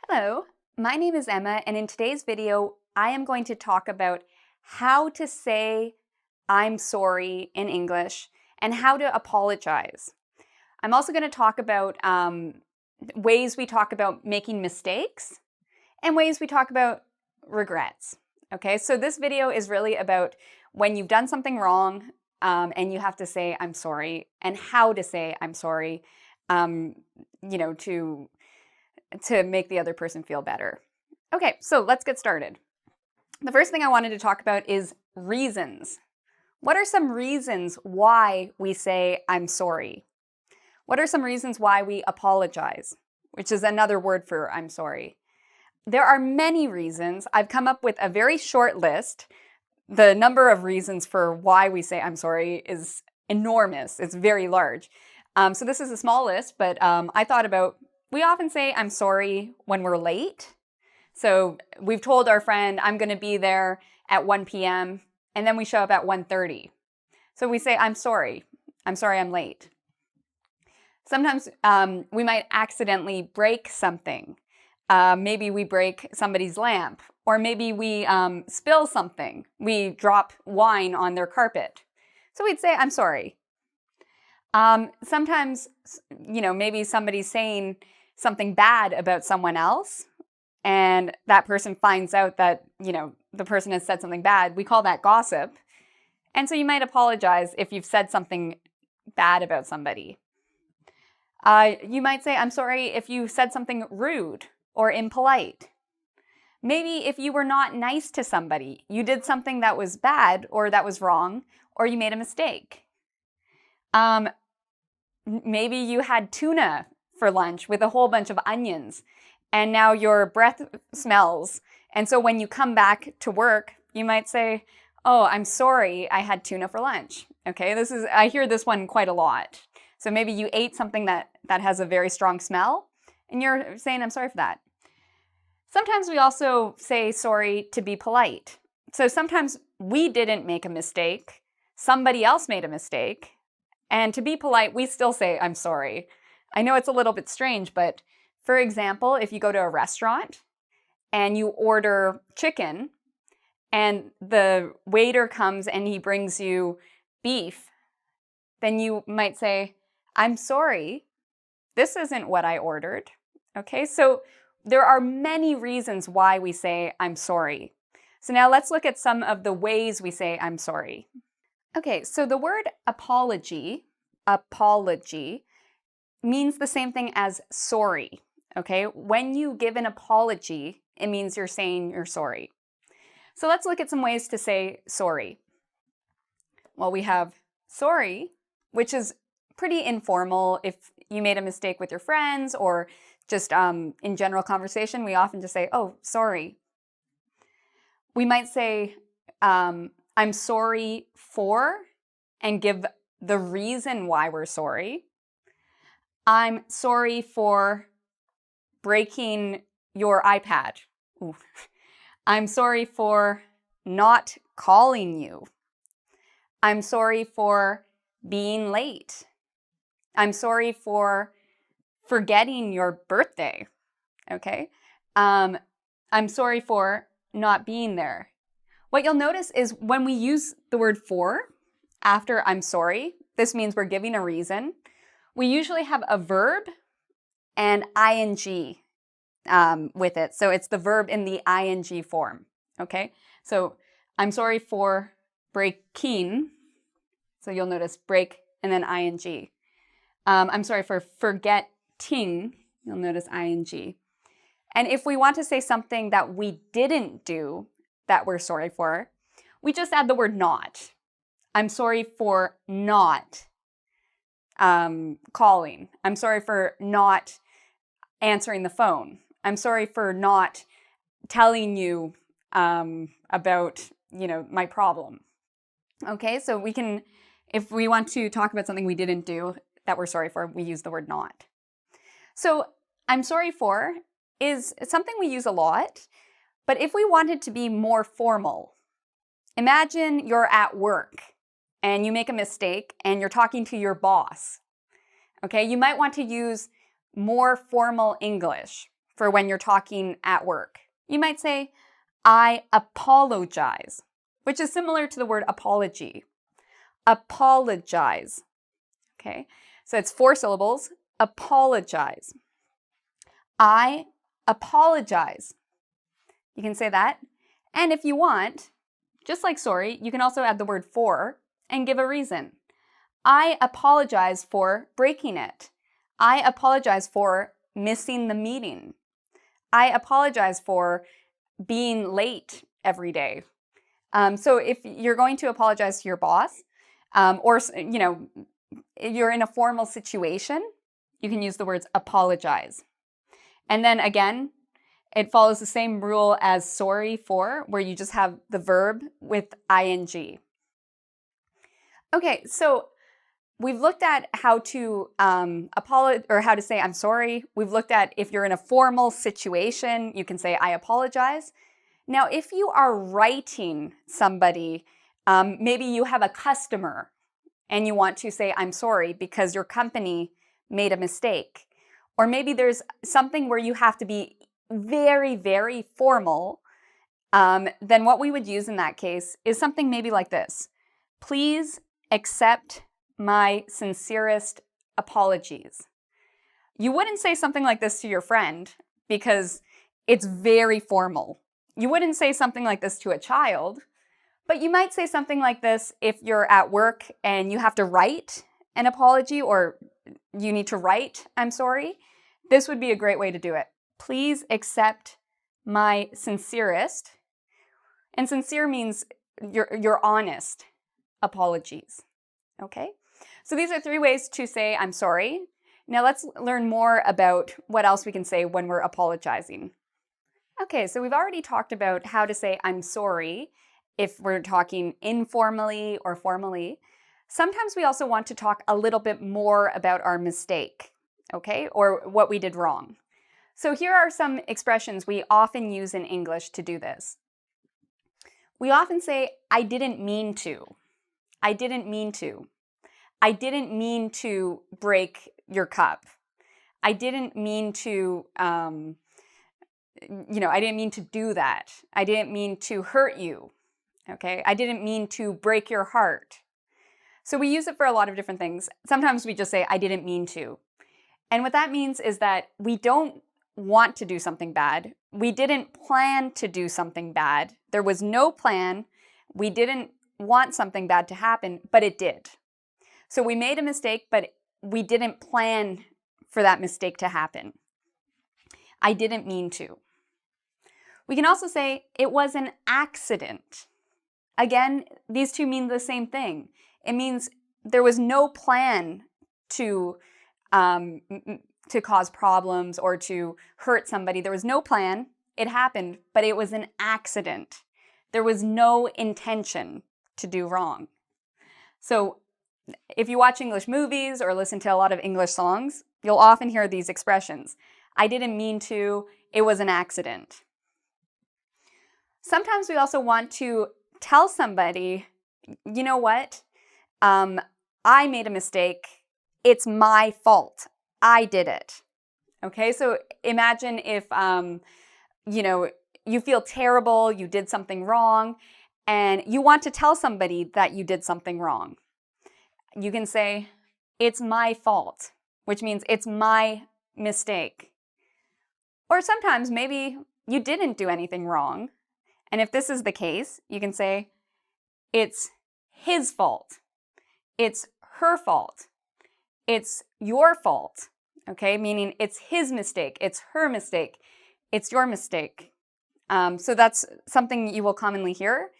Hello, my name is Emma, and in today's video, I am going to talk about how to say I'm sorry in English and how to apologize. I'm also going to talk about ways we talk about making mistakes and ways we talk about regrets. Okay, so this video is really about when you've done something wrong and you have to say I'm sorry and how to say I'm sorry, to make the other person feel better. Okay, so let's get started. The first thing I wanted to talk about is reasons. What are some reasons why we say I'm sorry? What are some reasons why we apologize, which is another word for I'm sorry? There are many reasons. I've come up with a very short list. The number of reasons for why we say I'm sorry is enormous. It's very large. So this is a small list, but I thought about, we often say I'm sorry when we're late. So we've told our friend, I'm going to be there at 1 p.m., and then we show up at 1:30. So we say, I'm sorry I'm late. Sometimes we might accidentally break something. Maybe we break somebody's lamp, or maybe we spill something. We drop wine on their carpet. So we'd say, I'm sorry. Sometimes, maybe somebody's saying something bad about someone else, and that person finds out that, the person has said something bad. We call that gossip. And so you might apologize if you've said something bad about somebody. You might say, I'm sorry if you said something rude or impolite. Maybe if you were not nice to somebody, you did something that was bad or that was wrong, or you made a mistake. Maybe you had tuna for lunch with a whole bunch of onions, and now your breath smells. And so when you come back to work, you might say, oh, I'm sorry I had tuna for lunch. Okay, I hear this one quite a lot. So maybe you ate something that has a very strong smell, and you're saying, I'm sorry for that. Sometimes we also say sorry to be polite. So sometimes we didn't make a mistake, somebody else made a mistake, and to be polite, we still say, I'm sorry. I know it's a little bit strange, but for example, if you go to a restaurant and you order chicken and the waiter comes and he brings you beef, then you might say, I'm sorry, this isn't what I ordered. Okay, so there are many reasons why we say I'm sorry. So now let's look at some of the ways we say I'm sorry. Okay, so the word apology means the same thing as sorry. Okay, when you give an apology, it means you're saying you're sorry. So let's look at some ways to say sorry. Well, we have sorry, which is pretty informal. If you made a mistake with your friends or just in general conversation, we often just say, oh, sorry. We might say, I'm sorry for, and give the reason why we're sorry. I'm sorry for breaking your iPad. Ooh. I'm sorry for not calling you. I'm sorry for being late. I'm sorry for forgetting your birthday. Okay? I'm sorry for not being there. What you'll notice is when we use the word for after I'm sorry, this means we're giving a reason. We usually have a verb and ing with it. So it's the verb in the ing form. Okay? So I'm sorry for breaking. So you'll notice break and then ing. I'm sorry for forgetting. You'll notice ing. And if we want to say something that we didn't do that we're sorry for, we just add the word not. I'm sorry for not calling. I'm sorry for not answering the phone. I'm sorry for not telling you about, my problem. Okay, so we can, if we want to talk about something we didn't do that we're sorry for, we use the word not. So I'm sorry for is something we use a lot, but if we wanted to be more formal, imagine you're at work and you make a mistake and you're talking to your boss. Okay, you might want to use more formal English. for when you're talking at work. You might say, I apologize, which is similar to the word apology. Apologize. Okay, so it's 4 syllables. Apologize. I apologize. You can say that. And if you want, just like sorry, you can also add the word for and give a reason. I apologize for breaking it. I apologize for missing the meeting. I apologize for being late every day. So if you're going to apologize to your boss, or you're in a formal situation, you can use the words apologize. And then again, it follows the same rule as sorry for, where you just have the verb with ing. Okay, so we've looked at how to apologize, or how to say I'm sorry. We've looked at if you're in a formal situation, you can say I apologize. Now, if you are writing somebody, maybe you have a customer and you want to say I'm sorry because your company made a mistake. Or maybe there's something where you have to be very, very formal, then what we would use in that case is something maybe like this. Please accept my sincerest apologies. You wouldn't say something like this to your friend because it's very formal. You wouldn't say something like this to a child, but you might say something like this if you're at work and you have to write an apology, or you need to write I'm sorry. This would be a great way to do it. Please accept my sincerest, and sincere means your honest apologies. Okay? So these are 3 ways to say I'm sorry. Now let's learn more about what else we can say when we're apologizing. Okay, so we've already talked about how to say I'm sorry if we're talking informally or formally. Sometimes we also want to talk a little bit more about our mistake, okay, or what we did wrong. So here are some expressions we often use in English to do this. We often say, I didn't mean to. I didn't mean to. I didn't mean to break your cup. I didn't mean to, I didn't mean to do that. I didn't mean to hurt you, okay? I didn't mean to break your heart. So we use it for a lot of different things. Sometimes we just say, I didn't mean to. And what that means is that we don't want to do something bad. We didn't plan to do something bad. There was no plan. We didn't want something bad to happen, but it did. So we made a mistake, but we didn't plan for that mistake to happen. I didn't mean to. We can also say it was an accident. Again, these two mean the same thing. It means there was no plan to cause problems or to hurt somebody. There was no plan. It happened, but it was an accident. There was no intention to do wrong. So if you watch English movies or listen to a lot of English songs, you'll often hear these expressions. I didn't mean to. It was an accident. Sometimes we also want to tell somebody, you know what? I made a mistake. It's my fault. I did it. Okay, so imagine if, you feel terrible, you did something wrong, and you want to tell somebody that you did something wrong. You can say, it's my fault, which means it's my mistake. Or sometimes maybe you didn't do anything wrong. And if this is the case, you can say, it's his fault. It's her fault. It's your fault. Okay, meaning it's his mistake. It's her mistake. It's your mistake. So that's something you will commonly hear.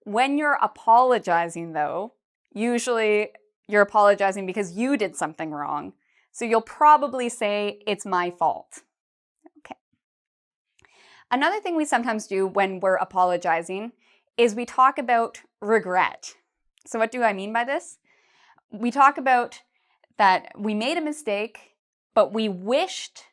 When you're apologizing, though, usually you're apologizing because you did something wrong. So you'll probably say, it's my fault. Okay. Another thing we sometimes do when we're apologizing is we talk about regret. So what do I mean by this? We talk about that we made a mistake, but we wished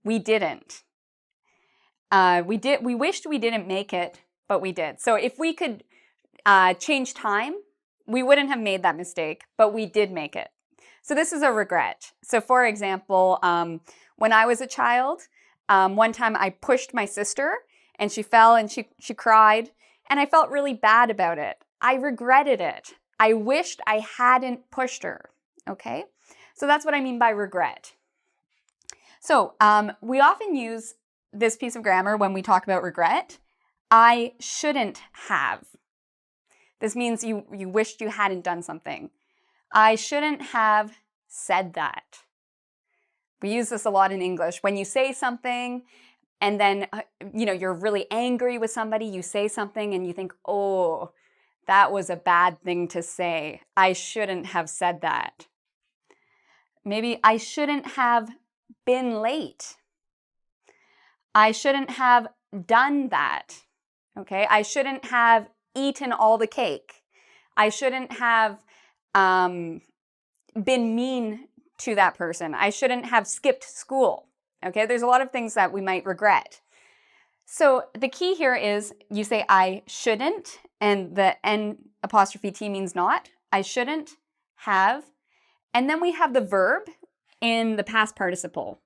we didn't. We wished we didn't make it, but we did. So if we could change time, we wouldn't have made that mistake, but we did make it. So this is a regret. So for example, when I was a child, One time I pushed my sister and she fell and she cried and I felt really bad about it. I regretted it. I wished I hadn't pushed her, okay? So that's what I mean by regret. So we often use this piece of grammar when we talk about regret. I shouldn't have. This means you wished you hadn't done something. I shouldn't have said that. We use this a lot in English. When you say something and then, you're really angry with somebody, you say something and you think, oh, that was a bad thing to say. I shouldn't have said that. Maybe I shouldn't have been late. I shouldn't have done that. Okay, I shouldn't have eaten all the cake. I shouldn't have been mean to that person. I shouldn't have skipped school. Okay, there's a lot of things that we might regret. So the key here is you say I shouldn't, and the N''T means not. I shouldn't have. And then we have the verb in the past participle.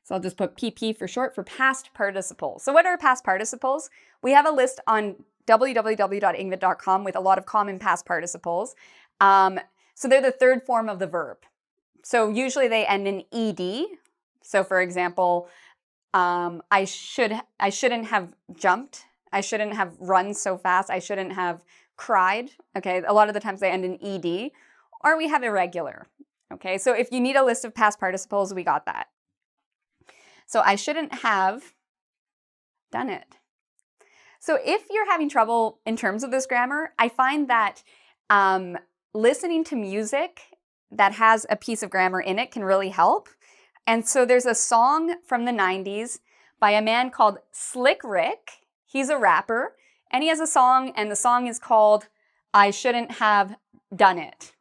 So I'll just put PP for short for past participle. So what are past participles? We have a list on www.ingvid.com with a lot of common past participles. So they're the third form of the verb. So usually they end in ed. So for example, I shouldn't have jumped. I shouldn't have run so fast. I shouldn't have cried. Okay, a lot of the times they end in ed. Or we have irregular. Okay, so if you need a list of past participles, we got that. So I shouldn't have done it. So if you're having trouble in terms of this grammar, I find that listening to music that has a piece of grammar in it can really help. And so there's a song from the 90s by a man called Slick Rick. He's a rapper, and he has a song, and the song is called I Shouldn't Have Done It.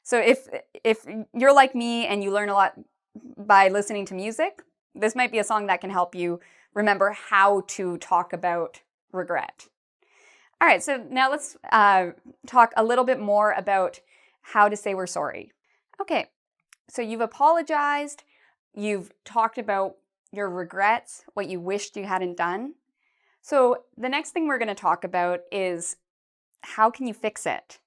So if you're like me and you learn a lot by listening to music, this might be a song that can help you remember how to talk about regret. All right, so now let's talk a little bit more about how to say we're sorry. Okay, so you've apologized, you've talked about your regrets, what you wished you hadn't done. So the next thing we're going to talk about is how can you fix it?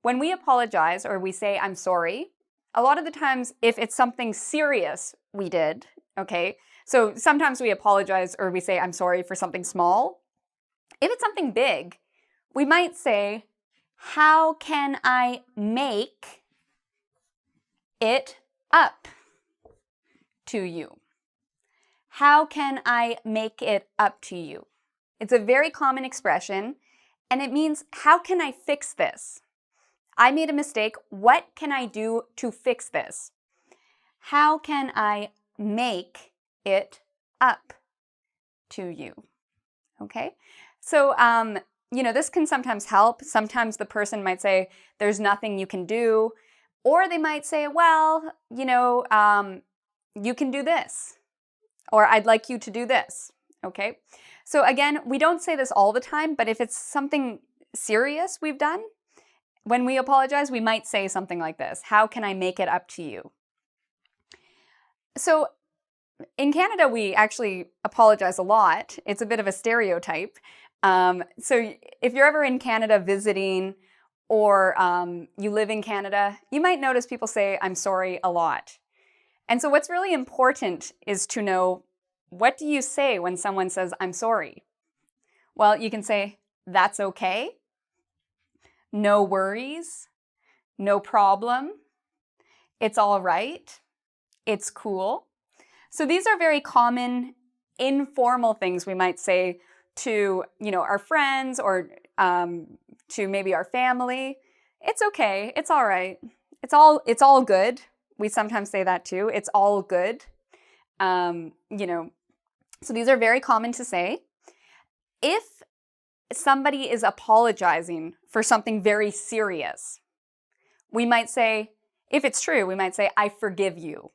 When we apologize or we say I'm sorry, a lot of the times if it's something serious we did, okay, so sometimes we apologize or we say I'm sorry for something small. If it's something big, we might say, how can I make it up to you? How can I make it up to you? It's a very common expression, and it means, how can I fix this? I made a mistake. What can I do to fix this? How can I make it up to you? Okay? So, this can sometimes help. Sometimes the person might say, there's nothing you can do. Or they might say, well, you can do this. Or I'd like you to do this. Okay? So again, we don't say this all the time, but if it's something serious we've done, when we apologize, we might say something like this. How can I make it up to you? So in Canada, we actually apologize a lot. It's a bit of a stereotype. So if you're ever in Canada visiting or you live in Canada, you might notice people say, I'm sorry a lot. And so what's really important is to know, what do you say when someone says, I'm sorry? Well, you can say, that's okay. No worries. No problem. It's all right. It's cool. So these are very common informal things we might say to, our friends or to maybe our family. It's okay. It's all right. It's all good. We sometimes say that too. It's all good. So these are very common to say. If somebody is apologizing for something very serious, we might say, if it's true, we might say, I forgive you.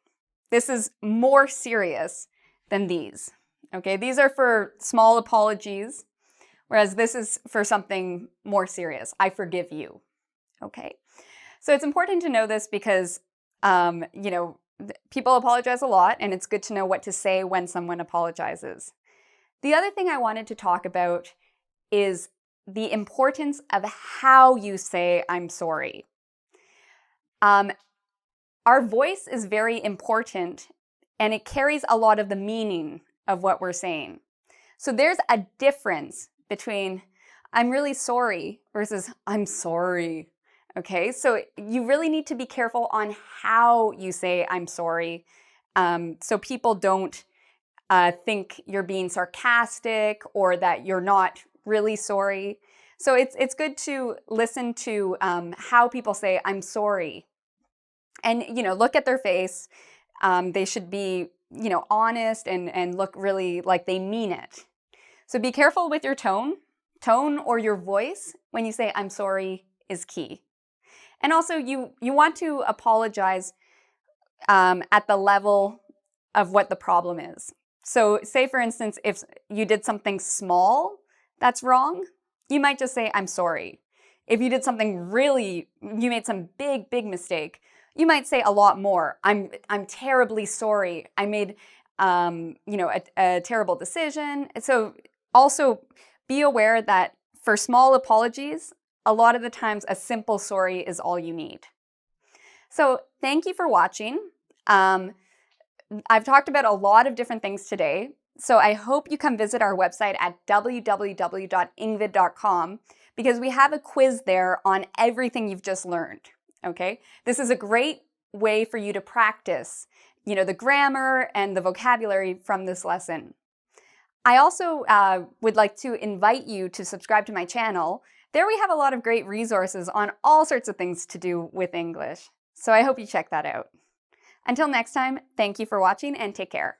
This is more serious than these. Okay, these are for small apologies, whereas this is for something more serious. I forgive you. Okay, so it's important to know this because, people apologize a lot, and it's good to know what to say when someone apologizes. The other thing I wanted to talk about is the importance of how you say I'm sorry. Our voice is very important, and it carries a lot of the meaning of what we're saying. So there's a difference between I'm really sorry versus I'm sorry. Okay, so you really need to be careful on how you say I'm sorry, so people don't think you're being sarcastic or that you're not really sorry. So it's good to listen to how people say I'm sorry, and look at their face. They should be honest and look really like they mean it. So be careful with your tone or your voice when you say I'm sorry is key. And also you want to apologize at the level of what the problem is. So say, for instance, if you did something small that's wrong, you might just say, I'm sorry. If you did something you made some big mistake, you might say a lot more. I'm terribly sorry. I made a terrible decision. So also be aware that for small apologies, a lot of the times a simple sorry is all you need. So thank you for watching. I've talked about a lot of different things today, so I hope you come visit our website at www.ingvid.com because we have a quiz there on everything you've just learned, okay? This is a great way for you to practice, the grammar and the vocabulary from this lesson. I also would like to invite you to subscribe to my channel. There we have a lot of great resources on all sorts of things to do with English, so I hope you check that out. Until next time, thank you for watching and take care.